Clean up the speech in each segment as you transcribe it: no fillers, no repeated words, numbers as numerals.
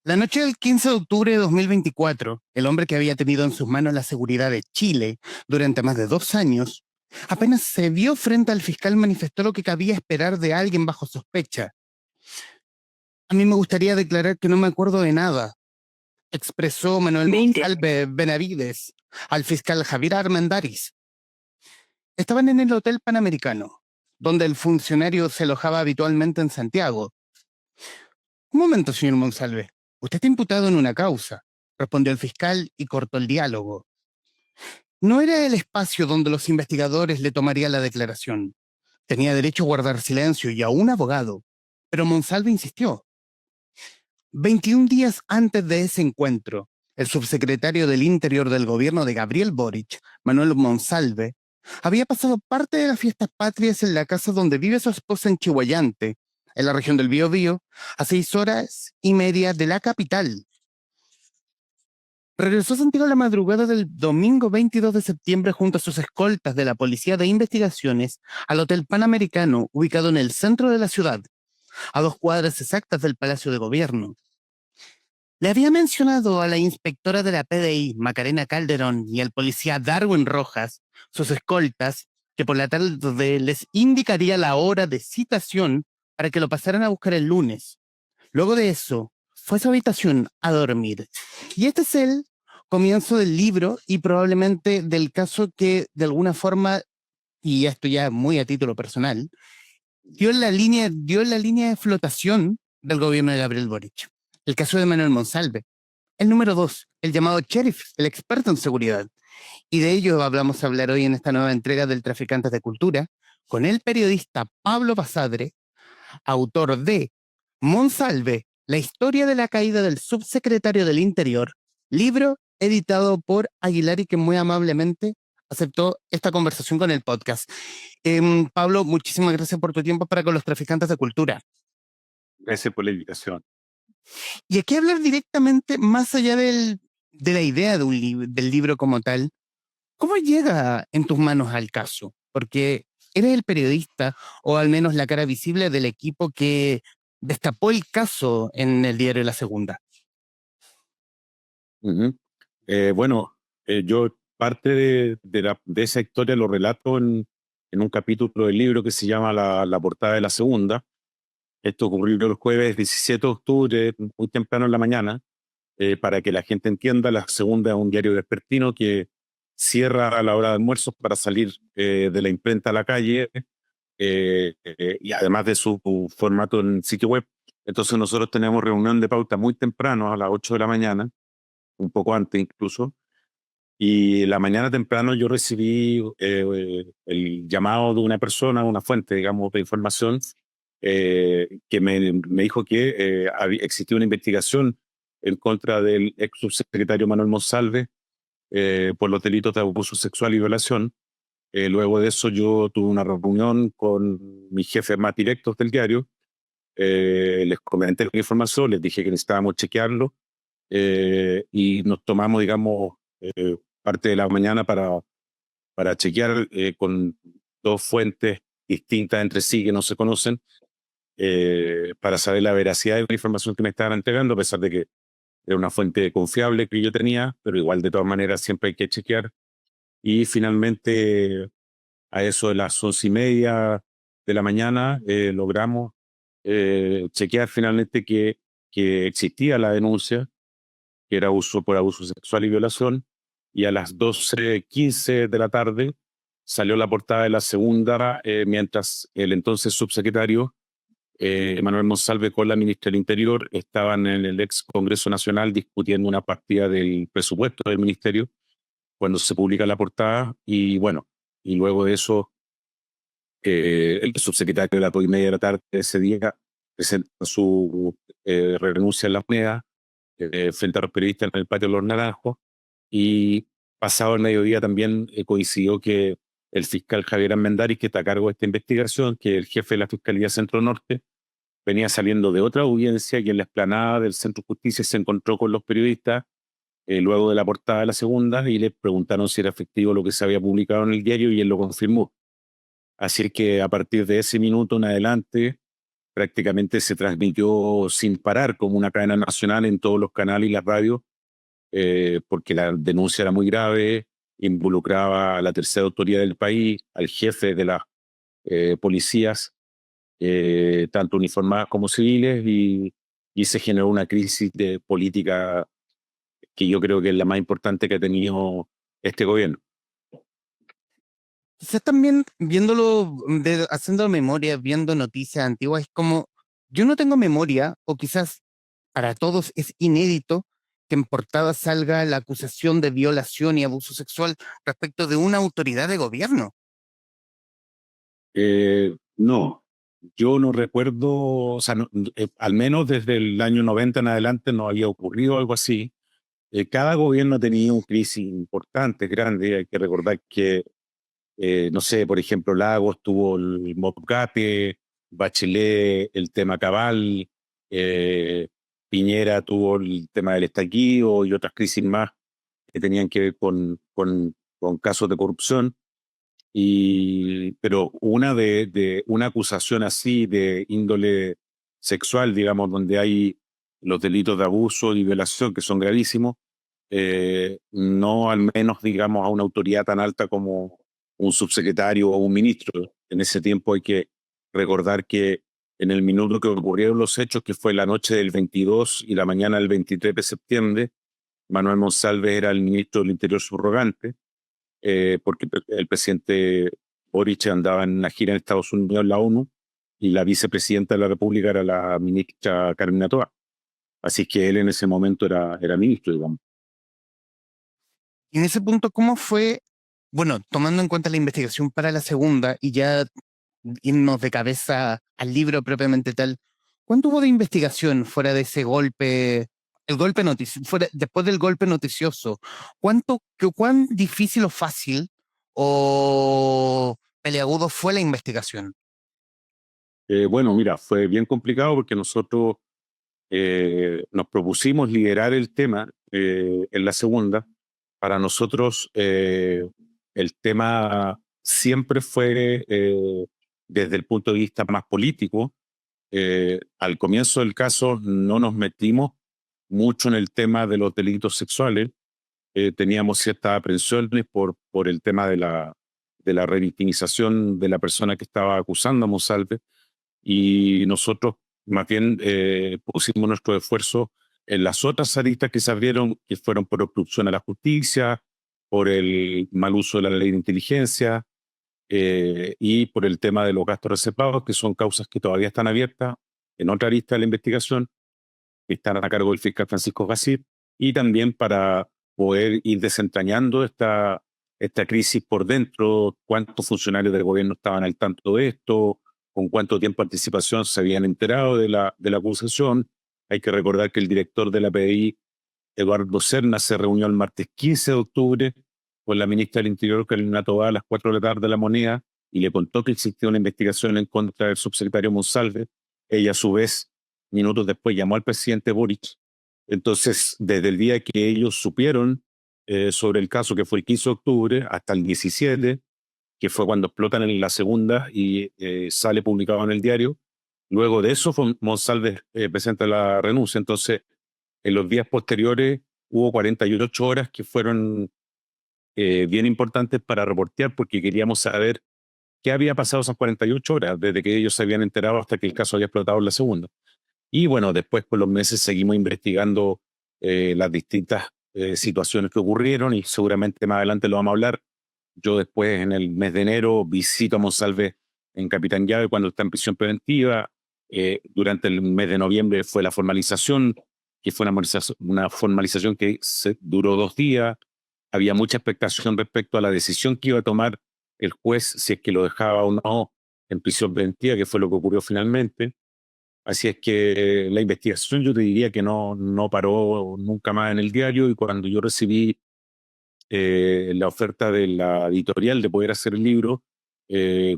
La noche del 15 de octubre de 2024, el hombre que había tenido en sus manos la seguridad de Chile durante más de 2 años, apenas se vio frente al fiscal manifestó lo que cabía esperar de alguien bajo sospecha. A mí me gustaría declarar que no me acuerdo de nada, expresó Manuel 20. Monsalve Benavides al fiscal Javier Armendáriz. Estaban en el Hotel Panamericano, donde el funcionario se alojaba habitualmente en Santiago. Un momento, señor Monsalve. Usted está imputado en una causa, respondió el fiscal y cortó el diálogo. No era el espacio donde los investigadores le tomarían la declaración. Tenía derecho a guardar silencio y a un abogado. Pero Monsalve insistió. 21 días antes de ese encuentro, el subsecretario del Interior del gobierno de Gabriel Boric, Manuel Monsalve, había pasado parte de las fiestas patrias en la casa donde vive su esposa en Chihuayante, en la región del Biobío, a 6 horas y media de la capital. Regresó a Santiago la madrugada del domingo 22 de septiembre junto a sus escoltas de la Policía de Investigaciones al Hotel Panamericano, ubicado en el centro de la ciudad, a 2 cuadras exactas del Palacio de Gobierno. Le había mencionado a la inspectora de la PDI, Macarena Calderón, y al policía Darwin Rojas, sus escoltas, que por la tarde les indicaría la hora de citación para que lo pasaran a buscar el lunes. Luego de eso, fue a su habitación a dormir. Y este es el comienzo del libro y probablemente del caso que de alguna forma, y esto ya muy a título personal, dio la línea de flotación del gobierno de Gabriel Boric. El caso de Manuel Monsalve. El número 2, el llamado sheriff, el experto en seguridad. Y de ello vamos a hablar hoy en esta nueva entrega del Traficantes de Cultura, con el periodista Pablo Basadre, autor de Monsalve, la historia de la caída del subsecretario del Interior, libro editado por Aguilar y que muy amablemente aceptó esta conversación con el podcast. Pablo, muchísimas gracias por tu tiempo para con los Traficantes de Cultura. Gracias por la invitación. Y aquí hablar directamente más allá de la idea del libro como tal, ¿cómo llega en tus manos al caso? Porque eres el periodista, o al menos la cara visible del equipo que destapó el caso en el diario La Segunda. Ujú. Bueno, yo parte de esa historia lo relato en un capítulo del libro que se llama La portada de La Segunda. Esto ocurrió el jueves 17 de octubre, muy temprano en la mañana, para que la gente entienda. La Segunda es un diario vespertino que cierra a la hora de almuerzo para salir de la imprenta a la calle, y además de su formato en sitio web. Entonces nosotros tenemos reunión de pauta muy temprano, a las 8 de la mañana, un poco antes incluso, y la mañana temprano yo recibí el llamado de una persona, una fuente, digamos, de información, que me dijo que existía una investigación en contra del ex subsecretario Manuel Monsalve por los delitos de abuso sexual y violación. Luego de eso yo tuve una reunión con mis jefes más directos del diario, les comenté la información, les dije que necesitábamos chequearlo, y nos tomamos, digamos, parte de la mañana para chequear con dos fuentes distintas entre sí que no se conocen, para saber la veracidad de la información que me estaban entregando, a pesar de que era una fuente confiable que yo tenía, pero igual de todas maneras siempre hay que chequear. Y finalmente, a eso de las 11:30 de la mañana, logramos chequear finalmente que existía la denuncia, que era uso por abuso sexual y violación, y a las 12:15 de la tarde salió la portada de La Segunda, mientras el entonces subsecretario Manuel Monsalve con la ministra del Interior estaban en el ex Congreso Nacional discutiendo una partida del presupuesto del ministerio cuando se publica la portada. Y bueno, y luego de eso el subsecretario a las 2:30 de la tarde de ese día presenta su renuncia en la moneda frente a los periodistas en el patio de los Naranjos. Y pasado el mediodía también coincidió que el fiscal Javier Armendáriz, que está a cargo de esta investigación, que es el jefe de la Fiscalía Centro Norte, venía saliendo de otra audiencia y en la explanada del Centro de Justicia se encontró con los periodistas luego de la portada de La Segunda, y le preguntaron si era efectivo lo que se había publicado en el diario y él lo confirmó. Así que a partir de ese minuto en adelante prácticamente se transmitió sin parar como una cadena nacional en todos los canales y las radios, porque la denuncia era muy grave, involucraba a la tercera autoridad del país, al jefe de las policías, tanto uniformadas como civiles, y se generó una crisis de política que yo creo que es la más importante que ha tenido este gobierno. Quizás también viéndolo, haciendo memoria, viendo noticias antiguas, es como, yo no tengo memoria, o quizás para todos es inédito que en portada salga la acusación de violación y abuso sexual respecto de una autoridad de gobierno. No, yo no recuerdo, o sea, al menos desde el año 90 en adelante no había ocurrido algo así. Cada gobierno ha tenido crisis importantes, grandes. Hay que recordar que, no sé, por ejemplo, Lagos tuvo el Mopgate, Bachelet el tema Cabal, Piñera tuvo el tema del estallido y otras crisis más que tenían que ver con casos de corrupción. Pero una acusación así de índole sexual, digamos, donde hay los delitos de abuso y violación que son gravísimos, no al menos, digamos, a una autoridad tan alta como un subsecretario o un ministro. En ese tiempo hay que recordar que en el minuto que ocurrieron los hechos, que fue la noche del 22 y la mañana del 23 de septiembre, Manuel Monsalve era el ministro del Interior subrogante, porque el presidente Boric andaba en una gira en Estados Unidos, en la ONU, y la vicepresidenta de la República era la ministra Carmina Toa. Así que él en ese momento era ministro, digamos. Y en ese punto, ¿cómo fue, bueno, tomando en cuenta la investigación para la segunda y ya irnos de cabeza al libro propiamente tal, ¿cuánto hubo de investigación fuera de ese golpe, el golpe noticioso, fuera, después del golpe noticioso? ¿Cuán difícil o fácil o peleagudo fue la investigación? Bueno, mira, fue bien complicado porque nosotros nos propusimos liderar el tema en la segunda. Para nosotros el tema siempre fue desde el punto de vista más político. Al comienzo del caso no nos metimos mucho en el tema de los delitos sexuales. Teníamos ciertas aprensiones por el tema de la revictimización de la persona que estaba acusando a Monsalve, y nosotros más bien pusimos nuestro esfuerzo en las otras aristas que se abrieron, que fueron por obstrucción a la justicia, por el mal uso de la ley de inteligencia, y por el tema de los gastos reservados, que son causas que todavía están abiertas en otra arista de la investigación, que están a cargo del fiscal Francisco Gassit, y también para poder ir desentrañando esta crisis por dentro, cuántos funcionarios del gobierno estaban al tanto de esto, con cuánto tiempo de anticipación se habían enterado de la acusación. Hay que recordar que el director de la PDI, Eduardo Serna, se reunió el martes 15 de octubre con la ministra del Interior, Carolina Toá, a las 4 de la tarde de la Moneda, y le contó que existía una investigación en contra del subsecretario Monsalve. Ella, a su vez, minutos después, llamó al presidente Boric. Entonces, desde el día que ellos supieron sobre el caso, que fue el 15 de octubre, hasta el 17, que fue cuando explotan en la segunda y sale publicado en el diario, luego de eso Monsalve presenta la renuncia. Entonces, en los días posteriores hubo 48 horas que fueron bien importantes para reportear, porque queríamos saber qué había pasado esas 48 horas, desde que ellos se habían enterado hasta que el caso había explotado en la segunda. Y bueno, después con los meses seguimos investigando las distintas situaciones que ocurrieron, y seguramente más adelante lo vamos a hablar. Yo después, en el mes de enero, visito a Monsalve en Capitán Llave cuando está en prisión preventiva. Durante el mes de noviembre fue la formalización, que fue una formalización que duró 2 días. Había mucha expectación respecto a la decisión que iba a tomar el juez, si es que lo dejaba o no en prisión preventiva, que fue lo que ocurrió finalmente. Así es que la investigación, yo te diría que no paró nunca más en el diario, y cuando yo recibí la oferta de la editorial de poder hacer el libro,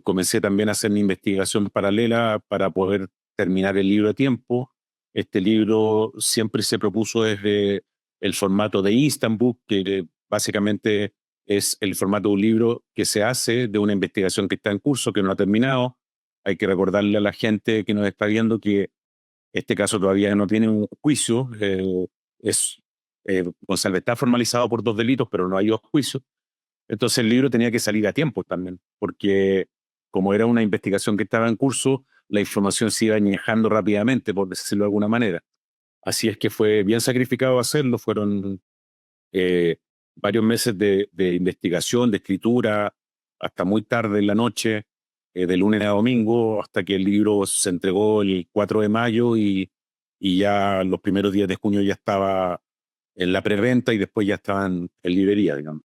comencé también a hacer mi investigación paralela para poder terminar el libro a tiempo. Este libro siempre se propuso desde el formato de Instant Book, que básicamente es el formato de un libro que se hace de una investigación que está en curso, que no ha terminado, hay que recordarle a la gente que nos está viendo que este caso todavía no tiene un juicio. González está formalizado por 2 delitos, pero no hay 2 juicios. Entonces el libro tenía que salir a tiempo también, porque como era una investigación que estaba en curso, la información se iba añejando rápidamente, por decirlo de alguna manera. Así es que fue bien sacrificado hacerlo. Fueron eh, varios meses de investigación, de escritura, hasta muy tarde en la noche, de lunes a domingo, hasta que el libro se entregó el 4 de mayo y ya los primeros días de junio ya estaba en la preventa y después ya estaba en librería, digamos.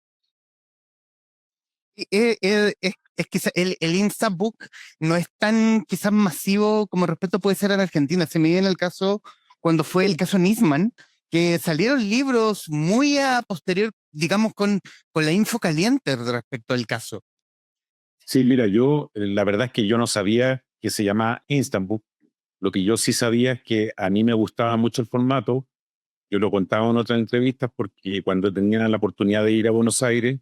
Es que el Instabook no es tan quizás masivo como respecto puede ser en Argentina. Se me viene el caso cuando fue el caso Nisman, que salieron libros muy a posterior, digamos, con la info caliente respecto al caso. Sí, mira, la verdad es que yo no sabía que se llamaba Instant Book. Lo que yo sí sabía es que a mí me gustaba mucho el formato. Yo lo contaba en otras entrevistas porque cuando tenía la oportunidad de ir a Buenos Aires,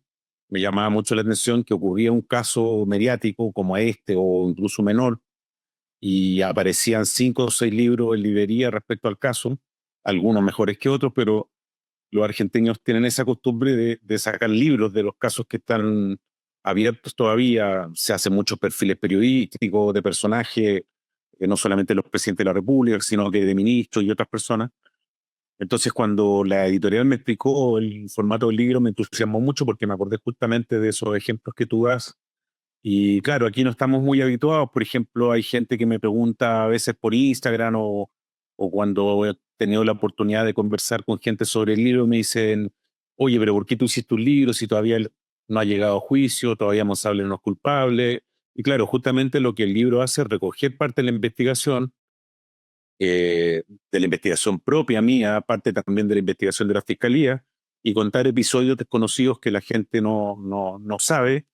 me llamaba mucho la atención que ocurría un caso mediático como este o incluso menor y aparecían 5 o 6 libros en librería respecto al caso, algunos mejores que otros, pero los argentinos tienen esa costumbre de sacar libros de los casos que están abiertos todavía. Se hacen muchos perfiles periodísticos de personajes, no solamente los presidentes de la República, sino que de ministros y otras personas. Entonces, cuando la editorial me explicó el formato del libro, me entusiasmó mucho porque me acordé justamente de esos ejemplos que tú das. Y claro, aquí no estamos muy habituados. Por ejemplo, hay gente que me pregunta a veces por Instagram o cuando he tenido la oportunidad de conversar con gente sobre el libro, me dicen, oye, pero ¿por qué tú hiciste un libro si todavía no ha llegado a juicio, todavía Monsalve no es culpable? Y claro, justamente lo que el libro hace es recoger parte de la investigación, de la investigación propia mía, parte también de la investigación de la fiscalía, y contar episodios desconocidos que la gente no sabe.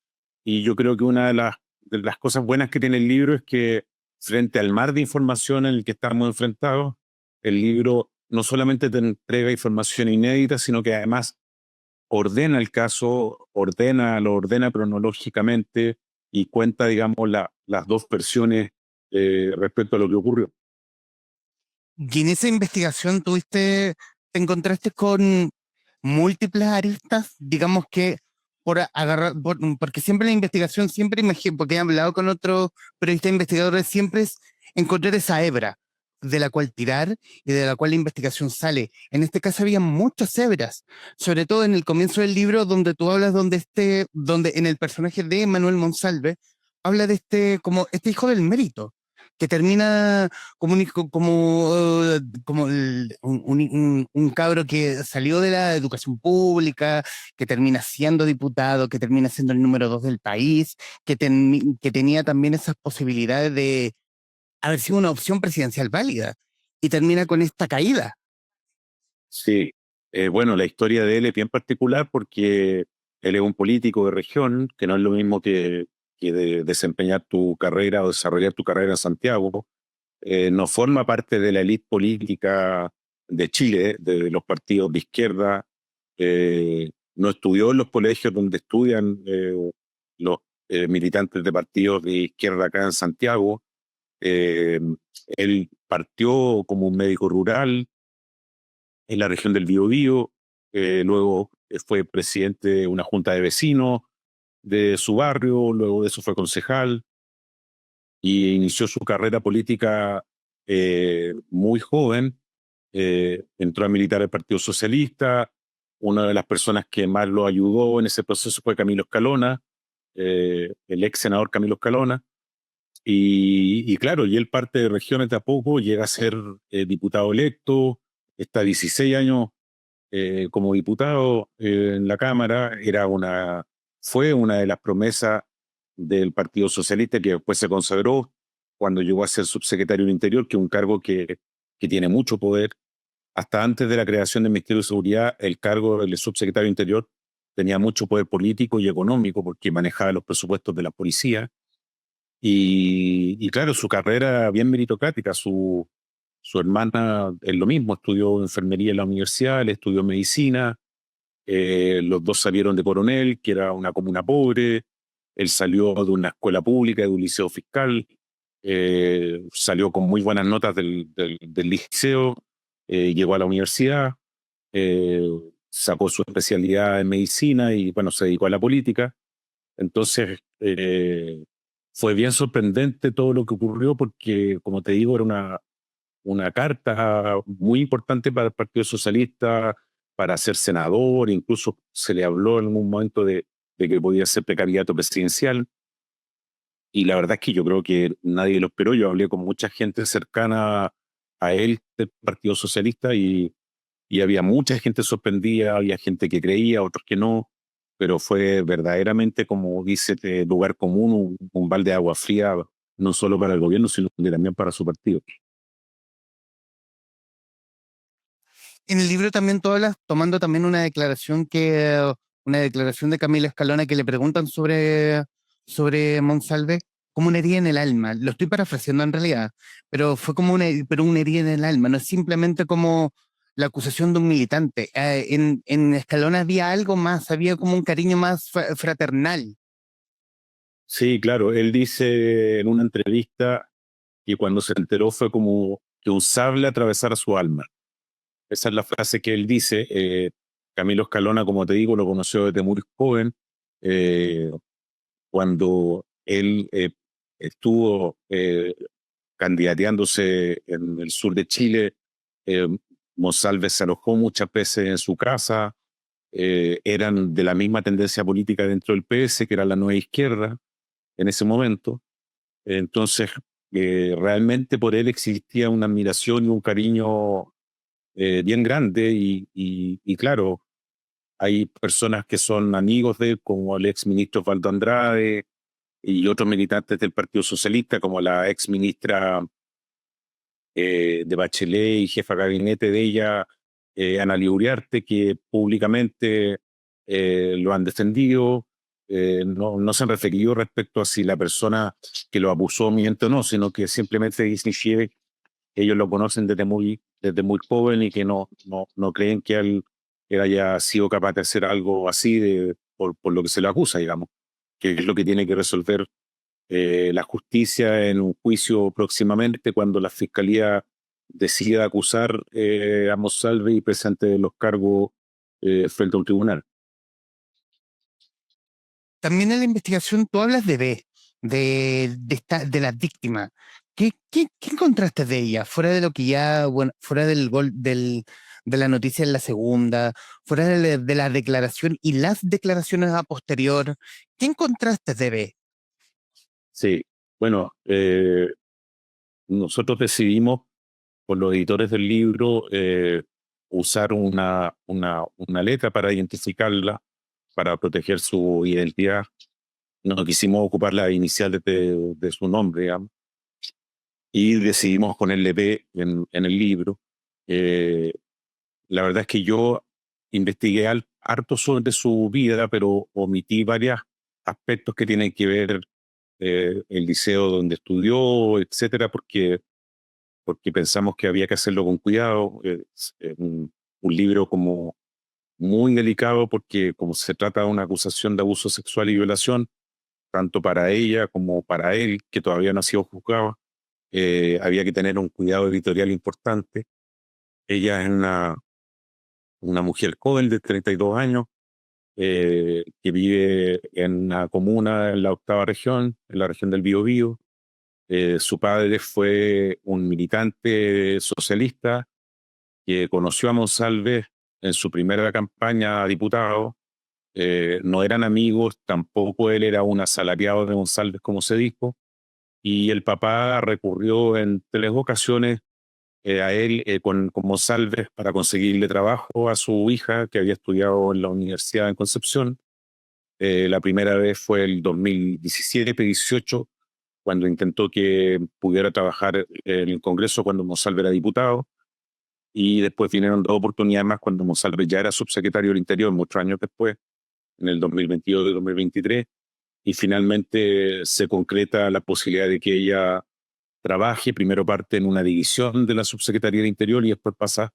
Y yo creo que una de las cosas buenas que tiene el libro es que frente al mar de información en el que estamos enfrentados, el libro no solamente te entrega información inédita, sino que además ordena el caso, lo ordena cronológicamente y cuenta, digamos, las 2 versiones respecto a lo que ocurrió. Y en esa investigación te encontraste con múltiples aristas, digamos que porque siempre la investigación, siempre imagino, porque he hablado con otros periodistas investigadores, siempre es encontrar esa hebra de la cual tirar y de la cual la investigación sale. En este caso había muchas hebras, sobre todo en el comienzo del libro donde tú hablas donde en el personaje de Manuel Monsalve habla de como este hijo del mérito, que termina como un hijo, como un cabro que salió de la educación pública, que termina siendo diputado, que termina siendo el número 2 del país, que tenía también esas posibilidades de haber sido una opción presidencial válida, y termina con esta caída. Sí, bueno, la historia de él es bien particular porque él es un político de región, que no es lo mismo que desempeñar tu carrera o desarrollar tu carrera en Santiago. No forma parte de la élite política de Chile, de los partidos de izquierda. No estudió en los colegios donde estudian los militantes de partidos de izquierda acá en Santiago. Eh, Él partió como un médico rural en la región del Biobío. Luego fue presidente de una junta de vecinos de su barrio, luego de eso fue concejal y inició su carrera política muy joven. Entró a militar al Partido Socialista. Una de las personas que más lo ayudó en ese proceso fue Camilo Escalona, el ex senador Camilo Escalona. Y claro, y él parte de regiones de a poco, llega a ser diputado electo, está 16 años como diputado en la Cámara. Fue una de las promesas del Partido Socialista que después se consagró cuando llegó a ser subsecretario del Interior, que es un cargo que tiene mucho poder. Hasta antes de la creación del Ministerio de Seguridad, el cargo del subsecretario del Interior tenía mucho poder político y económico porque manejaba los presupuestos de la policía. Y claro, su carrera bien meritocrática. Su hermana es lo mismo, estudió enfermería en la universidad, él estudió medicina. Los dos salieron de Coronel, que era una comuna pobre. Él salió de una escuela pública, de un liceo fiscal. salió con muy buenas notas del liceo, llegó a la universidad, eh, sacó su especialidad en medicina y bueno, se dedicó a la política. Entonces, fue bien sorprendente todo lo que ocurrió porque, como te digo, era una carta muy importante para el Partido Socialista, para ser senador, incluso se le habló en un momento de que podía ser precandidato presidencial. Y la verdad es que yo creo que nadie lo esperó. Yo hablé con mucha gente cercana a él del Partido Socialista y había mucha gente sorprendida, había gente que creía, otros que no, pero fue verdaderamente, como dice, lugar común, un balde de agua fría, no solo para el gobierno, sino también para su partido. En el libro también tú hablas, tomando también una declaración de Camilo Escalona que le preguntan sobre Monsalve, como una herida en el alma. Lo estoy parafraseando en realidad, pero fue como una herida en el alma, no es simplemente como la acusación de un militante. En Escalona había algo más, había como un cariño más fraternal. Sí, claro, él dice en una entrevista que cuando se enteró fue como que un sable atravesara su alma. Esa es la frase que él dice. Camilo Escalona, como te digo, lo conoció desde muy joven. Eh, Cuando él estuvo candidateándose en el sur de Chile, eh, Monsalve se alojó muchas veces en su casa. Eran de la misma tendencia política dentro del PS, que era la nueva izquierda en ese momento. Entonces, realmente por él existía una admiración y un cariño bien grande y claro, hay personas que son amigos de él, como el ex ministro Osvaldo Andrade y otros militantes del Partido Socialista, como la ex ministra de Bachelet y jefa de gabinete de ella, Ana Uriarte, que públicamente lo han defendido. No se han referido respecto a si la persona que lo abusó miente o no, sino que simplemente dicen que ellos lo conocen desde muy joven y que no creen que él haya sido capaz de hacer algo así por lo que se lo acusa, digamos, que es lo que tiene que resolver la justicia en un juicio próximamente cuando la fiscalía decida acusar a Monsalve y presente los cargos frente a un tribunal. También en la investigación tú hablas de B, de la víctima. ¿Qué encontraste de ella? Fuera de lo que ya, bueno, fuera de la noticia en la segunda, fuera de la declaración y las declaraciones a posterior, ¿qué encontraste de B? Sí, bueno, nosotros decidimos, por los editores del libro, usar una letra para identificarla, para proteger su identidad. No quisimos ocupar las iniciales de su nombre, digamos, y decidimos ponerle B en el libro. Eh, la verdad es que yo investigué harto sobre su vida, pero omití varios aspectos que tienen que ver el liceo donde estudió, etcétera, porque pensamos que había que hacerlo con cuidado. Es un libro como muy delicado porque como se trata de una acusación de abuso sexual y violación, tanto para ella como para él, que todavía no ha sido juzgado, había que tener un cuidado editorial importante. Ella es una mujer joven de 32 años que vive en una comuna en la octava región, en la región del Biobío. Su padre fue un militante socialista que conoció a Monsalve en su primera campaña a diputado. No eran amigos, tampoco él era un asalariado de Monsalve, como se dijo, y el papá recurrió en 3 ocasiones a él con Monsalve para conseguirle trabajo a su hija que había estudiado en la universidad en Concepción. La primera vez fue el 2017-18, cuando intentó que pudiera trabajar en el Congreso cuando Monsalve era diputado, y después vinieron 2 oportunidades más cuando Monsalve ya era subsecretario del Interior, muchos años después, en el 2022 y 2023, y finalmente se concreta la posibilidad de que ella trabaje, primero parte en una división de la Subsecretaría de Interior y después pasa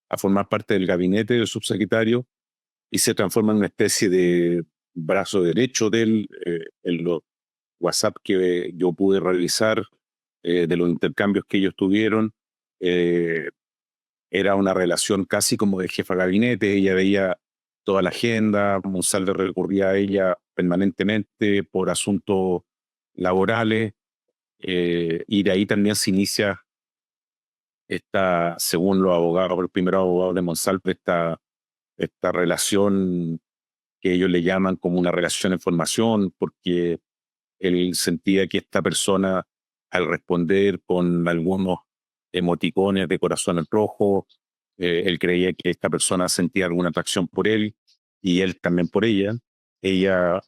a formar parte del gabinete del subsecretario y se transforma en una especie de brazo derecho de él. En los WhatsApp que yo pude revisar, de los intercambios que ellos tuvieron. Era una relación casi como de jefa de gabinete. Ella veía toda la agenda, Monsalve recurría a ella permanentemente por asuntos laborales, y de ahí también se inicia esta, según los abogados, los primeros abogados de Monsalve, esta relación que ellos le llaman como una relación en formación, porque él sentía que esta persona, al responder con algunos emoticones de corazón en rojo, él creía que esta persona sentía alguna atracción por él y él también por ella. Ella,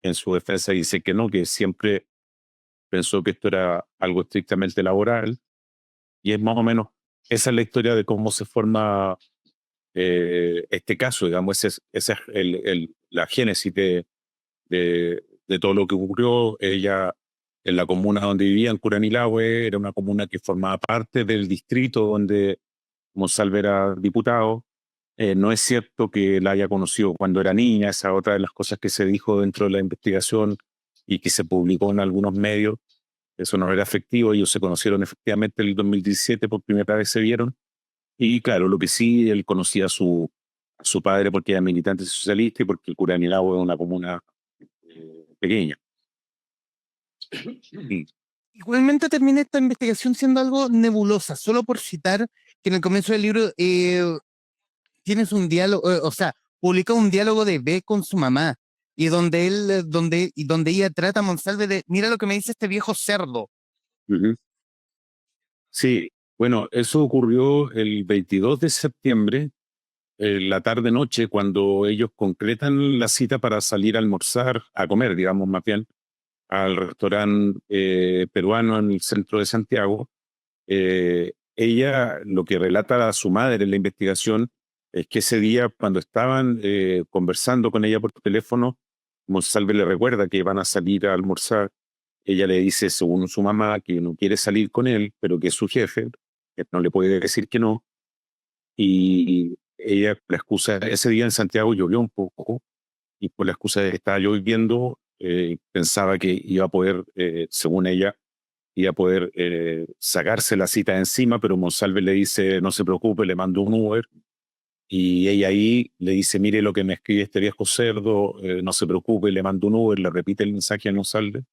en su defensa, dice que no, que siempre pensó que esto era algo estrictamente laboral, y es más o menos esa es la historia de cómo se forma este caso, digamos. Ese es la génesis de todo lo que ocurrió. Ella, en la comuna donde vivía, en Curanilahue, era una comuna que formaba parte del distrito donde Monsalve era diputado. No es cierto que la haya conocido cuando era niña, esa es otra de las cosas que se dijo dentro de la investigación y que se publicó en algunos medios. Eso no era efectivo. Ellos se conocieron efectivamente en el 2017, por primera vez se vieron. Y claro, lo que sí, él conocía a su padre porque era militante socialista y porque el Curanilahue es una comuna pequeña. Sí. Igualmente termina esta investigación siendo algo nebulosa, solo por citar que en el comienzo del libro tienes un diálogo, o sea, publica un diálogo de B con su mamá, y donde donde ella trata a Monsalve de, mira lo que me dice este viejo cerdo. Ujú. Sí, bueno, eso ocurrió el 22 de septiembre, la tarde-noche, cuando ellos concretan la cita para salir a almorzar, a comer, digamos, más bien, al restaurante peruano en el centro de Santiago. Ella, lo que relata a su madre en la investigación, es que ese día, cuando estaban conversando con ella por teléfono, Monsalve le recuerda que van a salir a almorzar. Ella le dice, según su mamá, que no quiere salir con él, pero que es su jefe, que no le puede decir que no. Y ella, la excusa, ese día en Santiago llovió un poco, y por la excusa de que estaba lloviendo, pensaba que iba a poder, según ella, iba a poder sacarse la cita de encima, pero Monsalve le dice, no se preocupe, le mando un Uber. Y ella ahí le dice, mire lo que me escribe este viejo cerdo, no se preocupe, le mando un Uber, le repite el mensaje a Monsalve.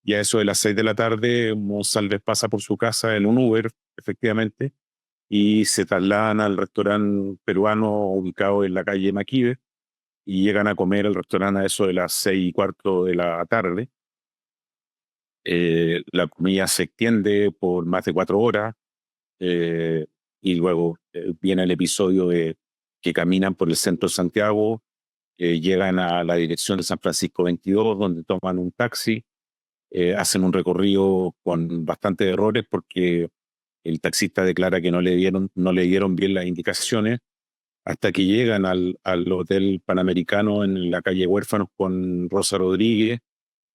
Y a eso de las 6 de la tarde, Monsalve pasa por su casa en un Uber, efectivamente, y se trasladan al restaurante peruano ubicado en la calle Maquive, y llegan a comer al restaurante a eso de las 6:15 de la tarde. La comida se extiende por más de 4 horas, y luego viene el episodio de que caminan por el centro de Santiago, llegan a la dirección de San Francisco 22, donde toman un taxi, hacen un recorrido con bastantes errores porque el taxista declara que no le dieron bien las indicaciones, hasta que llegan al Hotel Panamericano en la calle Huérfanos con Rosa Rodríguez,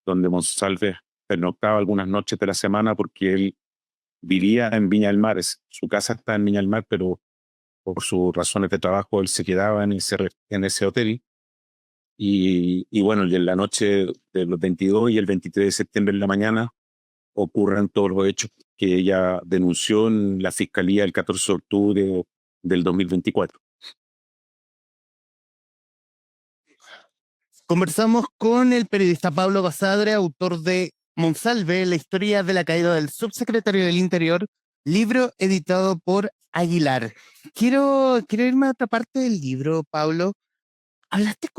donde Monsalve pernoctaba algunas noches de la semana porque él vivía en Viña del Mar. Su casa está en Viña del Mar, pero por sus razones de trabajo él se quedaba en ese hotel. Y bueno, y en la noche de los 22 y el 23 de septiembre en la mañana ocurren todos los hechos que ella denunció en la fiscalía el 14 de octubre del 2024. Conversamos con el periodista Pablo Basadre, autor de Monsalve, la historia de la caída del subsecretario del Interior, libro editado por Aguilar. Quiero irme a otra parte del libro, Pablo. ¿Hablaste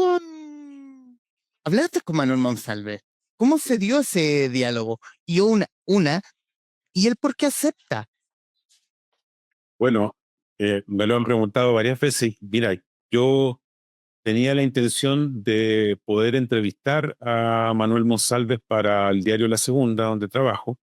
hablaste con Manuel Monsalve? ¿Cómo se dio ese diálogo? Y ¿y él por qué acepta? Bueno, me lo han preguntado varias veces. Mira, yo tenía la intención de poder entrevistar a Manuel Monsalve para el diario La Segunda, donde trabajo,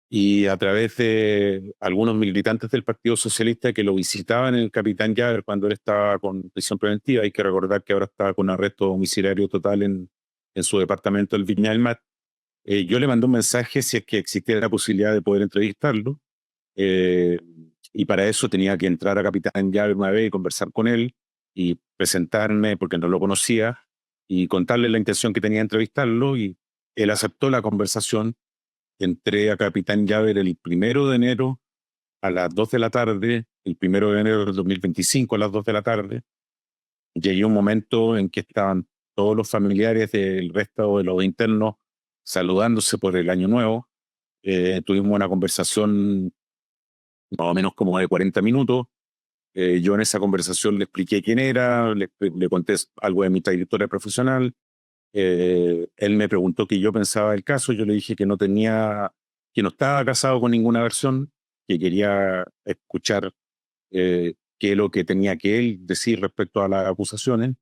y a través de algunos militantes del Partido Socialista que lo visitaban en el Capitán Llaver cuando él estaba con prisión preventiva. Hay que recordar que ahora está con arresto domiciliario total en su departamento del Viña del Mar. Yo le mandé un mensaje si es que existiera la posibilidad de poder entrevistarlo, eh, y para eso tenía que entrar a Capitán Llaver una vez y conversar con él y presentarme porque no lo conocía y contarle la intención que tenía de entrevistarlo, y él aceptó la conversación. entré a Capitán Llaver el 1 de enero a las 2 de la tarde, el 1 de enero del 2025 a las 2 de la tarde. Llegué a un momento en que estaban todos los familiares del resto de los internos saludándose por el año nuevo. Tuvimos una conversación más o menos como de 40 minutos. Yo en esa conversación le expliqué quién era, le conté algo de mi trayectoria profesional. Él me preguntó qué yo pensaba del caso. Yo le dije que que no estaba casado con ninguna versión, que quería escuchar qué es lo que tenía que él decir respecto a las acusaciones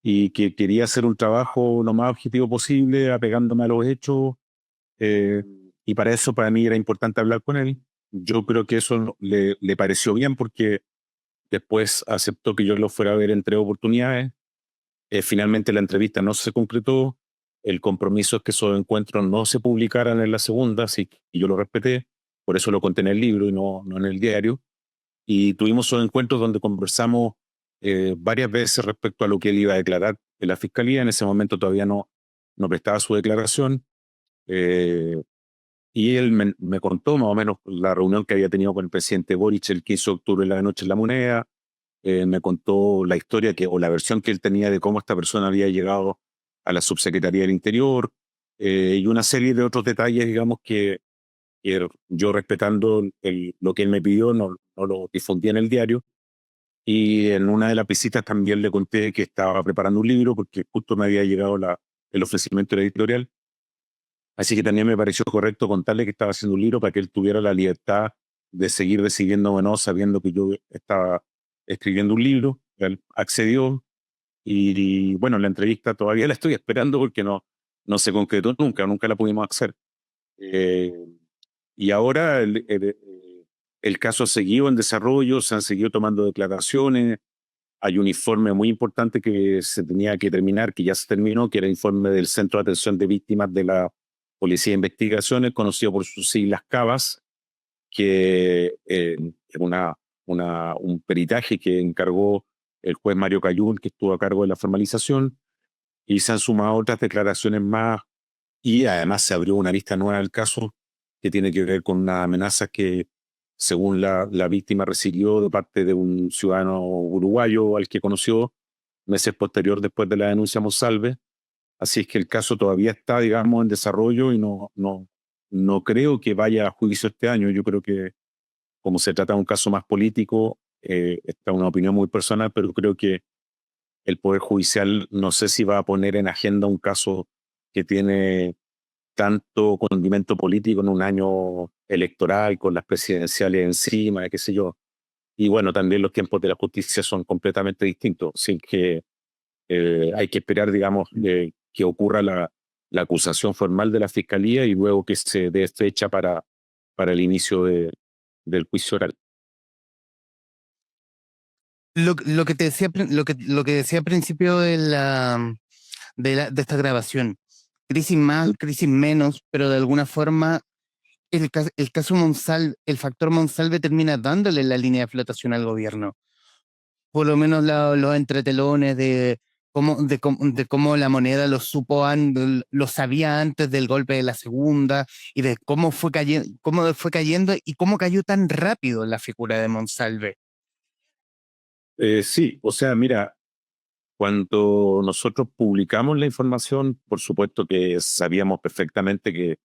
y que quería hacer un trabajo lo más objetivo posible, apegándome a los hechos. eh, y para eso, para mí era importante hablar con él. Yo creo que eso le pareció bien porque después aceptó que yo lo fuera a ver en 3 oportunidades. Finalmente la entrevista no se concretó. El compromiso es que esos encuentros no se publicaran en la segunda, así que yo lo respeté. Por eso lo conté en el libro y no en el diario. Y tuvimos esos encuentros donde conversamos varias veces respecto a lo que él iba a declarar en la fiscalía. En ese momento todavía no prestaba su declaración. eh, y él me contó más o menos la reunión que había tenido con el presidente Boric el 15 de octubre en la noche en La Moneda. Me contó la historia o la versión que él tenía de cómo esta persona había llegado a la subsecretaría del Interior, y una serie de otros detalles, digamos, que yo respetando lo que él me pidió, no lo difundí en el diario. Y en una de las visitas también le conté que estaba preparando un libro porque justo me había llegado el ofrecimiento de la editorial. Así que también me pareció correcto contarle que estaba haciendo un libro para que él tuviera la libertad de seguir decidiendo o no, sabiendo que yo estaba escribiendo un libro. Él accedió bueno, la entrevista todavía la estoy esperando porque no se concretó nunca la pudimos hacer. Eh, y ahora el caso ha seguido en desarrollo, se han seguido tomando declaraciones. Hay un informe muy importante que se tenía que terminar, que ya se terminó, que era el informe del Centro de Atención de Víctimas de la Policía de Investigaciones, conocido por sus siglas CABAS, que es un peritaje que encargó el juez Mario Cayún, que estuvo a cargo de la formalización, y se han sumado otras declaraciones más, y además se abrió una vista nueva del caso que tiene que ver con una amenaza que, según la víctima, recibió de parte de un ciudadano uruguayo al que conoció meses posterior después de la denuncia a Monsalve. Así es que el caso todavía está, digamos, en desarrollo y no creo que vaya a juicio este año. Yo creo que, como se trata de un caso más político, esta es una opinión muy personal, pero creo que el Poder Judicial no sé si va a poner en agenda un caso que tiene tanto condimento político en un año electoral, con las presidenciales encima, qué sé yo. Y bueno, también los tiempos de la justicia son completamente distintos, sin que hay que esperar, digamos, que ocurra la acusación formal de la fiscalía y luego que se dé fecha para el inicio del juicio oral. Lo que te decía, lo que decía al principio de esta grabación, crisis más, crisis menos, pero de alguna forma el caso Monsalve, el factor Monsalve termina dándole la línea de flotación al gobierno. Por lo menos los entretelones de cómo la moneda lo sabía antes del golpe de la segunda y de cómo fue cayendo y cómo cayó tan rápido la figura de Monsalve. Sí, o sea, mira, cuando nosotros publicamos la información, por supuesto que sabíamos perfectamente que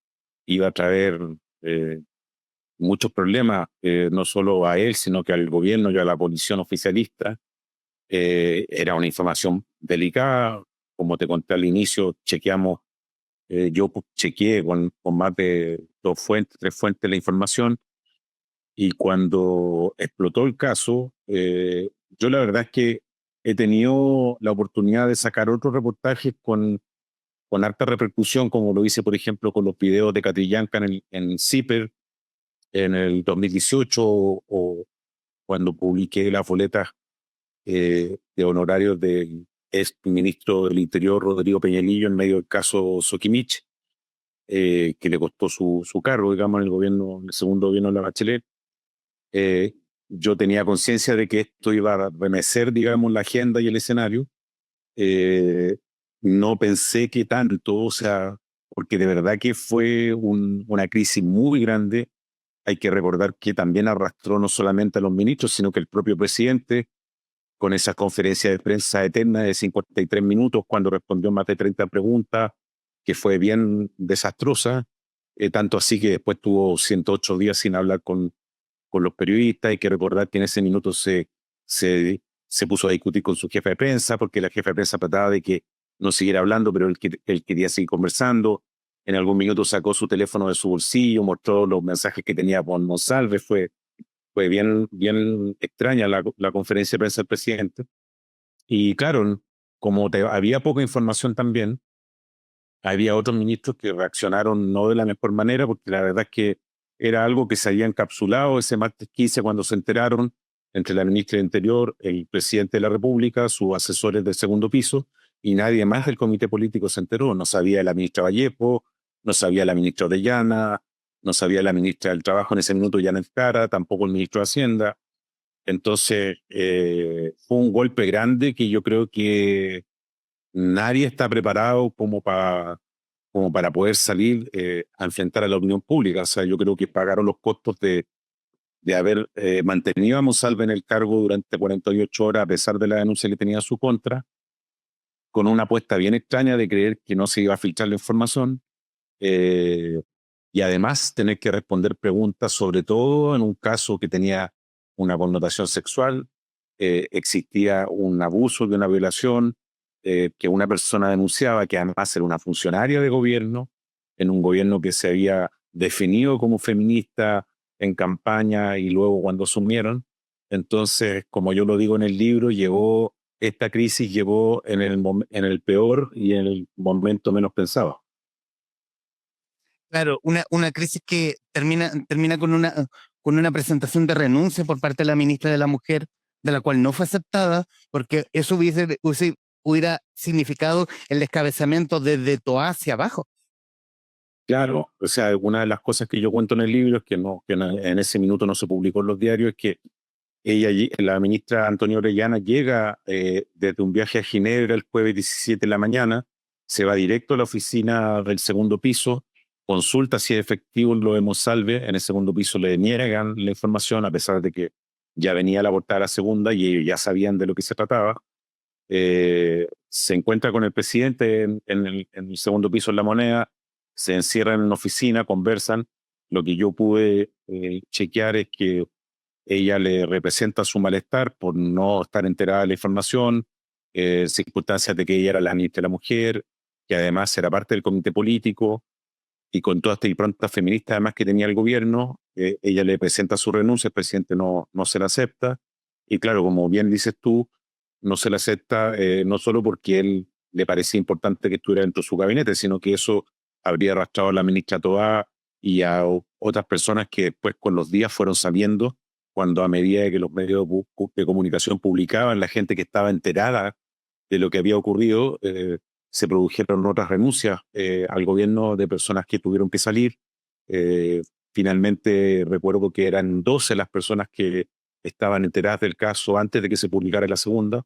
iba a traer eh, muchos problemas, no solo a él, sino que al gobierno y a la posición oficialista. Era una información delicada, como te conté al inicio, yo chequeé con más de 2 fuentes, 3 fuentes la información, y cuando explotó el caso, yo la verdad es que he tenido la oportunidad de sacar otros reportajes con harta repercusión, como lo hice, por ejemplo, con los videos de Catrillanca en CIPER en el 2018, o cuando publiqué las boletas de honorarios del ex ministro del Interior, Rodrigo Peñalillo, en medio del caso Soquimich, que le costó su cargo, digamos, en el gobierno, en el segundo gobierno de la Bachelet. Eh, yo tenía conciencia de que esto iba a remecer, digamos, la agenda y el escenario. No pensé que tanto, o sea, porque de verdad que fue una crisis muy grande. Hay que recordar que también arrastró no solamente a los ministros, sino que el propio presidente, con esa conferencia de prensa eterna de 53 minutos, cuando respondió más de 30 preguntas, que fue bien desastrosa, tanto así que después tuvo 108 días sin hablar con los periodistas. Hay que recordar que en ese minuto se, se puso a discutir con su jefe de prensa, porque la jefa de prensa trataba de que no siguiera hablando, pero él quería seguir conversando. En algún minuto sacó su teléfono de su bolsillo, mostró los mensajes que tenía con Monsalve. Fue bien extraña la conferencia de prensa del presidente. Y claro, como había poca información también, había otros ministros que reaccionaron no de la mejor manera, porque la verdad es que era algo que se había encapsulado ese martes 15 cuando se enteraron entre la ministra de Interior, el presidente de la República, sus asesores del segundo piso, y nadie más del comité político se enteró. No sabía la ministra Vallejo, no sabía la ministra Orellana, no sabía la ministra del Trabajo en ese minuto, Janet Cara, tampoco el ministro de Hacienda. Entonces, fue un golpe grande que yo creo que nadie está preparado como para poder salir a enfrentar a la opinión pública. O sea, yo creo que pagaron los costos de haber mantenido a Monsalve en el cargo durante 48 horas, a pesar de la denuncia que tenía a su contra, con una apuesta bien extraña de creer que no se iba a filtrar la información, eh, y además tener que responder preguntas, sobre todo en un caso que tenía una connotación sexual. Existía un abuso de una violación que una persona denunciaba, que además era una funcionaria de gobierno, en un gobierno que se había definido como feminista en campaña y luego cuando asumieron. Entonces, como yo lo digo en el libro, esta crisis llevó en el peor y en el momento menos pensado. Claro, una crisis que termina con una presentación de renuncia por parte de la ministra de la Mujer, de la cual no fue aceptada, porque eso hubiera significado el descabezamiento desde Toa hacia abajo. Claro, o sea, una de las cosas que yo cuento en el libro es que, no, que en ese minuto no se publicó en los diarios, es que la ministra Antonia Orellana llega desde un viaje a Ginebra el jueves 17 de la mañana, se va directo a la oficina del segundo piso, consulta si es efectivo lo de Monsalve. En el segundo piso le niegan la información, a pesar de que ya venía la portada de la segunda y ellos ya sabían de lo que se trataba. Se encuentra con el presidente en el segundo piso en La Moneda, se encierran en una oficina, conversan. Lo que yo pude chequear es que ella le representa su malestar por no estar enterada de la información, circunstancias de que ella era la ministra de la Mujer, que además era parte del comité político, y con toda esta impronta feminista además que tenía el gobierno. Ella le presenta su renuncia, el presidente no se la acepta, y claro, como bien dices tú, no se la acepta no solo porque él le parecía importante que estuviera dentro de su gabinete, sino que eso habría arrastrado a la ministra Toá y a otras personas que después con los días fueron sabiendo, cuando a medida de que los medios de comunicación publicaban, la gente que estaba enterada de lo que había ocurrido, se produjeron otras renuncias al gobierno de personas que tuvieron que salir. Eh, Finalmente recuerdo que eran 12 las personas que estaban enteradas del caso antes de que se publicara la segunda,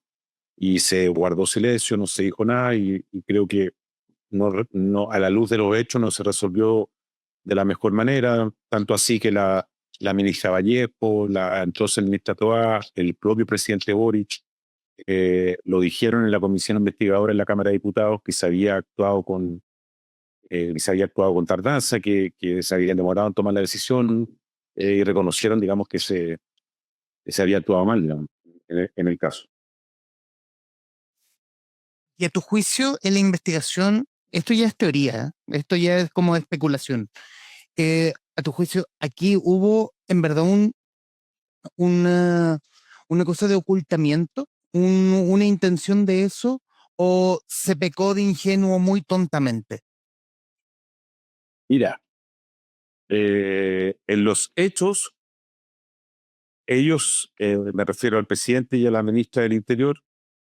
y se guardó silencio, no se dijo nada, y creo que a la luz de los hechos no se resolvió de la mejor manera, tanto así que la ministra Vallejo, la entonces ministra Toá, el propio presidente Boric, lo dijeron en la comisión investigadora en la Cámara de Diputados, que se había actuado con tardanza, que se habían demorado en tomar la decisión, y reconocieron, digamos, que se había actuado mal, digamos, en el caso. Y a tu juicio, en la investigación, esto ya es teoría, ¿eh? Esto ya es como especulación. A tu juicio, aquí hubo en verdad una, una cosa de ocultamiento, una intención de eso, o se pecó de ingenuo muy tontamente. Mira, en los hechos, ellos, me refiero al presidente y a la ministra del Interior,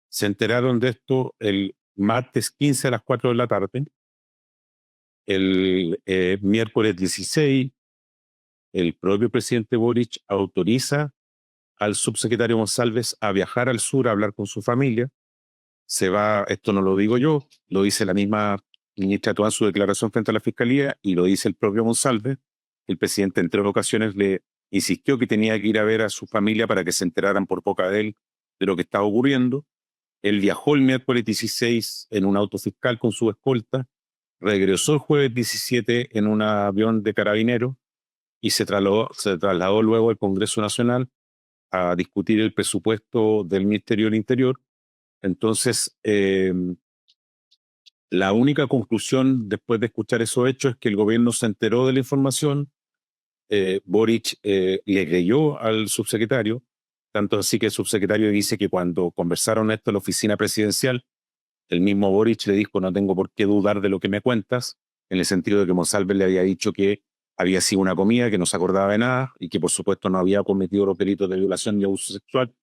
se enteraron de esto el martes 15 a las 4 de la tarde. El miércoles 16, el propio presidente Boric autoriza al subsecretario González a viajar al sur a hablar con su familia. Se va, esto no lo digo yo, lo dice la misma ministra Toán su declaración frente a la Fiscalía y lo dice el propio Monsalve. El presidente en 3 ocasiones le insistió que tenía que ir a ver a su familia para que se enteraran por boca de él de lo que estaba ocurriendo. Él viajó el miércoles 16 en un auto fiscal con su escolta, regresó el jueves 17 en un avión de carabineros y se trasladó luego al Congreso Nacional a discutir el presupuesto del Ministerio del Interior. Entonces, la única conclusión después de escuchar esos hechos es que el gobierno se enteró de la información, Boric le creyó al subsecretario, tanto así que el subsecretario dice que cuando conversaron esto en la oficina presidencial, el mismo Boric le dijo: no tengo por qué dudar de lo que me cuentas, en el sentido de que Monsalve le había dicho que había sido una comida, que no se acordaba de nada y que por supuesto no había cometido los delitos de violación y abuso sexual.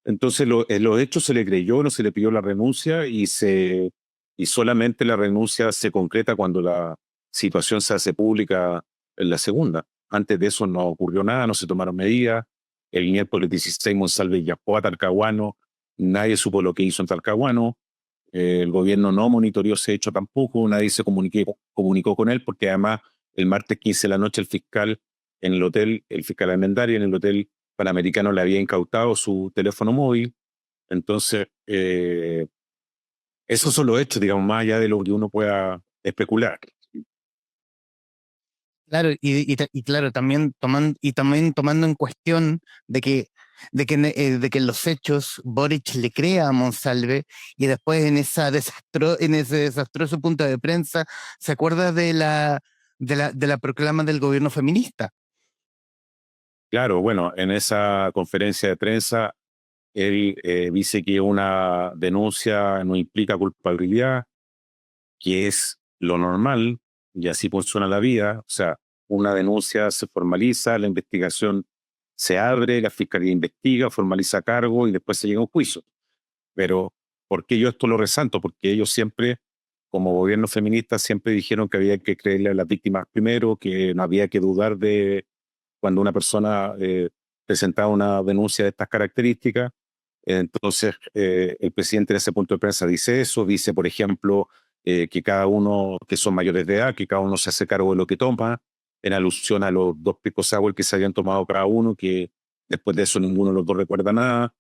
Entonces en los hechos se le creyó, no se le pidió la renuncia y solamente la renuncia se concreta cuando la situación se hace pública en la segunda. Antes de eso no ocurrió nada, no se tomaron medidas. El miércoles 16 Monsalve viajó a Talcahuano, nadie supo lo que hizo en Talcahuano. El gobierno no monitoreó ese hecho tampoco, nadie se comunicó con él, porque además el martes 15 de la noche el fiscal en el hotel, el fiscal Armendáriz en el hotel Panamericano le había incautado su teléfono móvil. Entonces, esos son los hechos, digamos, más allá de lo que uno pueda especular. Claro, y claro, también tomando en cuestión de que en los hechos Boric le crea a Monsalve y después en ese desastroso punto de prensa se acuerda de la proclama del gobierno feminista. Claro, bueno, en esa conferencia de prensa, él dice que una denuncia no implica culpabilidad, que es lo normal, y así funciona la vida. O sea, una denuncia se formaliza, la investigación se abre, la fiscalía investiga, formaliza cargo y después se llega a un juicio. Pero, ¿por qué yo esto lo resalto? Porque ellos siempre, como gobierno feminista, siempre dijeron que había que creerle a las víctimas primero, que no había que dudar de cuando una persona presentaba una denuncia de estas características. Entonces, el presidente en ese punto de prensa dice eso, dice, por ejemplo, que cada uno, que son mayores de edad, que cada uno se hace cargo de lo que toma, en alusión a los 2 pisco sour que se habían tomado cada uno, que después de eso ninguno de los dos recuerda nada.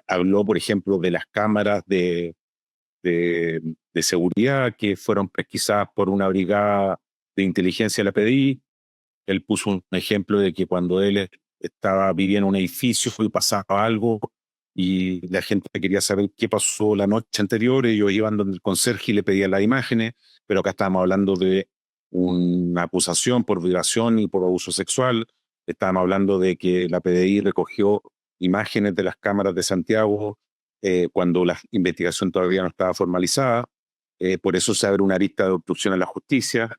Habló, por ejemplo, de las cámaras de seguridad que fueron pesquisadas por una brigada de inteligencia de la PDI. Él puso un ejemplo de que cuando él vivía en un edificio y pasaba algo y la gente quería saber qué pasó la noche anterior, ellos iban donde el conserje y le pedían las imágenes, pero acá estábamos hablando de una acusación por violación y por abuso sexual. Estábamos hablando de que la PDI recogió imágenes de las cámaras de Santiago cuando la investigación todavía no estaba formalizada. Por eso se abre una arista de obstrucción a la justicia.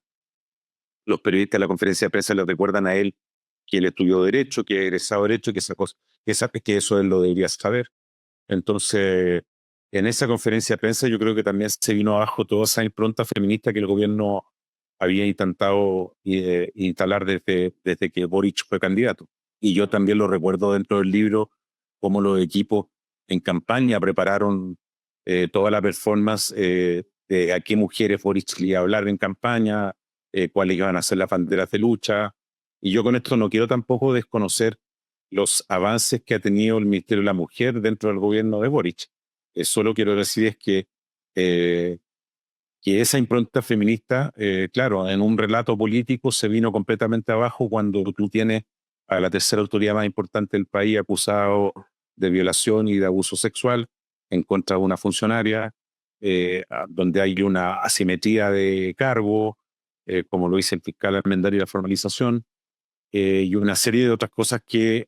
Los periodistas de la conferencia de prensa le recuerdan a él que él estudió Derecho, que es egresado de Derecho, que esa cosa, que eso él lo debería saber. Entonces, en esa conferencia de prensa yo creo que también se vino abajo toda esa impronta feminista que el gobierno había intentado instalar desde que Boric fue candidato. Y yo también lo recuerdo dentro del libro, cómo los equipos en campaña prepararon toda la performance de a qué mujeres Boric le iba a hablar en campaña, cuáles iban a ser las banderas de lucha. Y yo con esto no quiero tampoco desconocer los avances que ha tenido el Ministerio de la Mujer dentro del gobierno de Boric. Solo quiero decir es que esa impronta feminista, claro, en un relato político se vino completamente abajo cuando tú tienes a la tercera autoridad más importante del país acusado de violación y de abuso sexual en contra de una funcionaria, donde hay una asimetría de cargo, como lo dice el fiscal Armendáriz, la formalización, y una serie de otras cosas de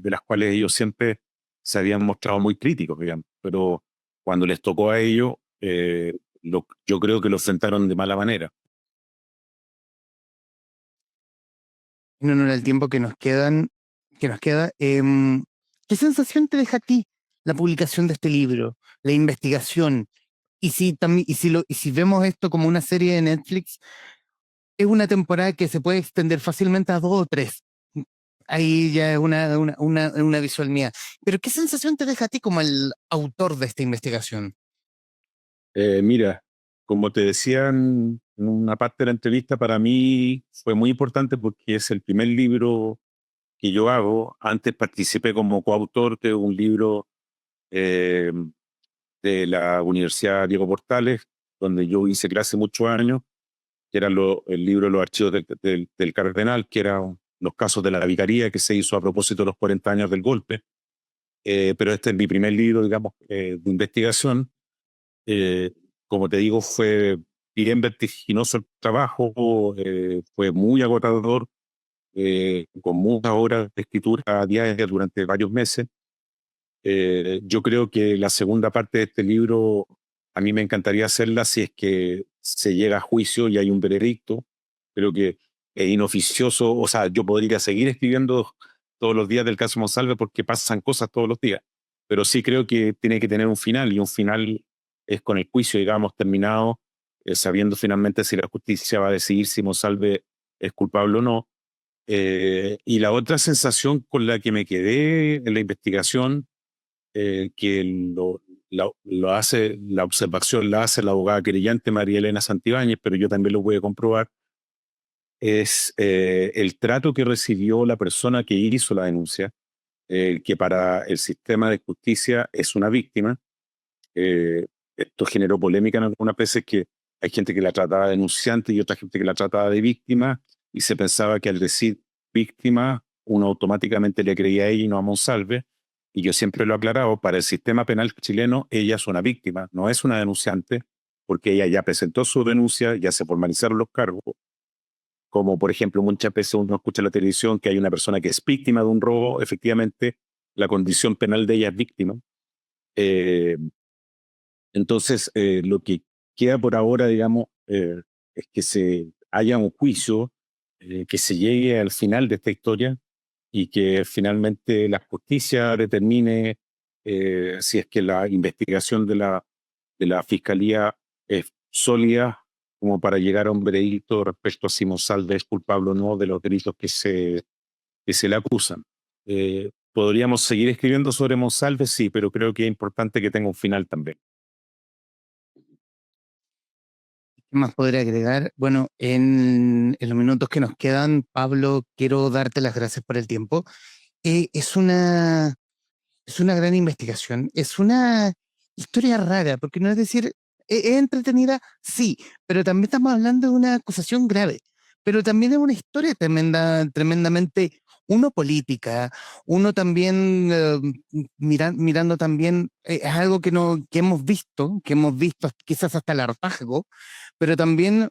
las cuales ellos siempre se habían mostrado muy críticos, digamos, pero cuando les tocó a ellos, yo creo que lo enfrentaron de mala manera. En honor al tiempo que nos queda, ¿qué sensación te deja a ti la publicación de este libro, la investigación? Y si vemos esto como una serie de Netflix, es una temporada que se puede extender fácilmente a 2 o 3. Ahí ya es una visual mía. Pero ¿qué sensación te deja a ti como el autor de esta investigación? Mira, Como te decía en una parte de la entrevista, para mí fue muy importante porque es el primer libro que yo hago. Antes participé como coautor de un libro eh, de la Universidad Diego Portales, donde yo hice clase muchos años, que era el libro de los archivos del Cardenal, que eran los casos de la vicaría que se hizo a propósito de los 40 años del golpe. Pero este es mi primer libro, digamos, de investigación. Eh, Como te digo, fue bien vertiginoso el trabajo, fue muy agotador, con muchas horas de escritura diaria durante varios meses. Yo creo que la segunda parte de este libro a mí me encantaría hacerla si es que se llega a juicio y hay un veredicto. Creo que es inoficioso, o sea, yo podría seguir escribiendo todos los días del caso Monsalve porque pasan cosas todos los días, pero sí creo que tiene que tener un final y un final es con el juicio, digamos, terminado, sabiendo finalmente si la justicia va a decidir si Monsalve es culpable o no. Y la otra sensación con la que me quedé en la investigación que lo hace, la observación la hace la abogada querellante María Elena Santibáñez, pero yo también lo voy a comprobar, es el trato que recibió la persona que hizo la denuncia, que para el sistema de justicia es una víctima. Esto generó polémica en algunas veces que hay gente que la trataba de denunciante y otra gente que la trataba de víctima, y se pensaba que al decir víctima, uno automáticamente le creía a ella y no a Monsalve. Y yo siempre lo he aclarado, para el sistema penal chileno, ella es una víctima, no es una denunciante, porque ella ya presentó su denuncia, ya se formalizaron los cargos, como por ejemplo muchas veces uno escucha en la televisión que hay una persona que es víctima de un robo, efectivamente la condición penal de ella es víctima. Eh, entonces, lo que queda por ahora, digamos, es que se haya un juicio, que se llegue al final de esta historia y que finalmente la justicia determine si es que la investigación de la fiscalía es sólida como para llegar a un veredicto respecto a si Monsalve es culpable o no de los delitos que se le acusan. ¿Podríamos seguir escribiendo sobre Monsalve? Sí, pero creo que es importante que tenga un final también. ¿Qué más podría agregar? Bueno, en los minutos que nos quedan, Pablo, quiero darte las gracias por el tiempo. Eh, es una, es una gran investigación, es una historia rara, porque no es decir, es entretenida, sí, pero también estamos hablando de una acusación grave, pero también es una historia tremenda, tremendamente, uno política, uno también mirando también, es algo que, no, que hemos visto quizás hasta el hartazgo, pero también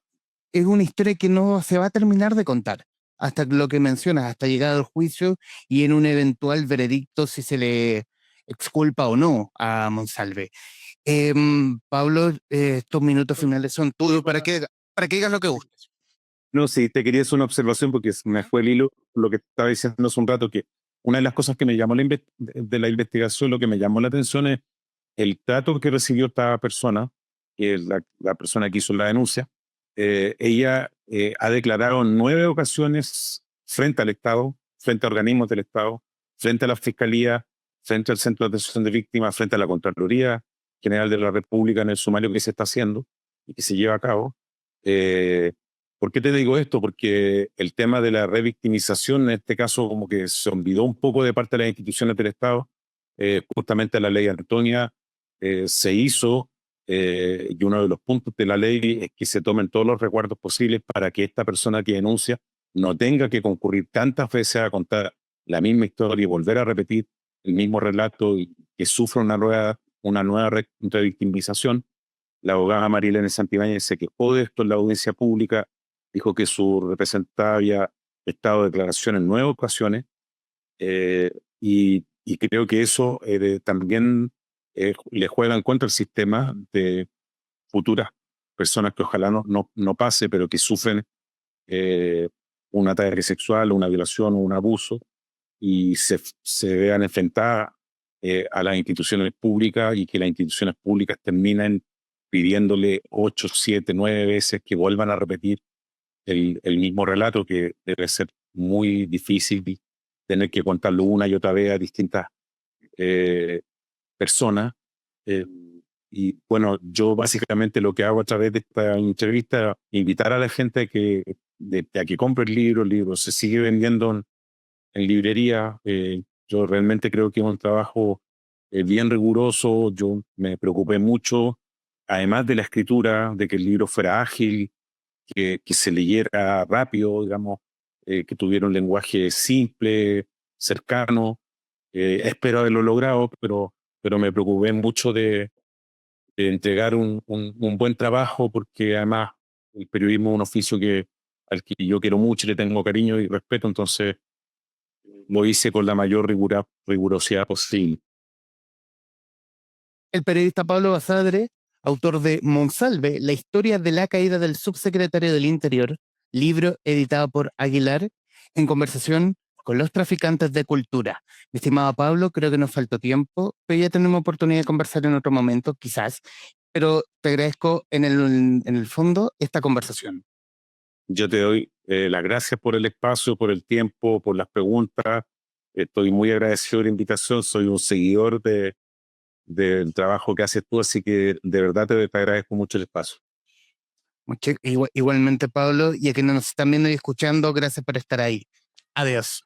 es una historia que no se va a terminar de contar, hasta lo que mencionas, hasta llegar al juicio y en un eventual veredicto si se le exculpa o no a Monsalve. Pablo, estos minutos finales son tuyos para que digas lo que gustes. No, sí, te quería hacer una observación porque me fue el hilo lo que estaba diciendo hace un rato, que una de las cosas que me llamó de la investigación, lo que me llamó la atención es el trato que recibió esta persona, que es la persona que hizo la denuncia. Ella ha declarado en 9 ocasiones frente al Estado, frente a organismos del Estado, frente a la Fiscalía, frente al Centro de Atención de Víctimas, frente a la Contraloría General de la República en el sumario que se está haciendo y que se lleva a cabo. Eh, ¿Por qué te digo esto? Porque el tema de la revictimización, en este caso, como que se olvidó un poco de parte de las instituciones del Estado. Justamente la ley Antonia se hizo, y uno de los puntos de la ley es que se tomen todos los recuerdos posibles para que esta persona que denuncia no tenga que concurrir tantas veces a contar la misma historia y volver a repetir el mismo relato y que sufra una nueva revictimización. La abogada Marilena Santibáñez se quejó de esto en la audiencia pública, dijo que su representada había estado de declaración en 9 ocasiones, y creo que eso también le juega en contra el sistema de futuras personas que ojalá no pase, pero que sufren eh, un ataque sexual, una violación o un abuso y se vean enfrentadas a las instituciones públicas y que las instituciones públicas terminen pidiéndole 8, 7, 9 veces que vuelvan a repetir el mismo relato, que debe ser muy difícil tener que contarlo una y otra vez a distintas eh, personas. Eh, bueno, yo básicamente lo que hago a través de esta entrevista, invitar a la gente a que compre el libro se sigue vendiendo en librería. Yo realmente creo que es un trabajo bien riguroso. Yo me preocupé mucho, además de la escritura, de que el libro fuera ágil, que se leyera rápido, digamos, que tuviera un lenguaje simple, cercano. Espero haberlo logrado, pero me preocupé mucho de entregar un buen trabajo, porque además el periodismo es un oficio al que yo quiero mucho, le tengo cariño y respeto, entonces lo hice con la mayor rigurosidad posible. El periodista Pablo Basadre, autor de Monsalve, la historia de la caída del subsecretario del Interior, libro editado por Aguilar, en conversación con los traficantes de cultura. Mi estimado Pablo, creo que nos faltó tiempo, pero ya tenemos oportunidad de conversar en otro momento, quizás, pero te agradezco en el fondo esta conversación. Yo te doy las gracias por el espacio, por el tiempo, por las preguntas. Estoy muy agradecido de la invitación. Soy un seguidor del trabajo que haces tú, así que de verdad te agradezco mucho el espacio. Igualmente, Pablo, y a quienes nos están viendo y escuchando, gracias por estar ahí. Adiós.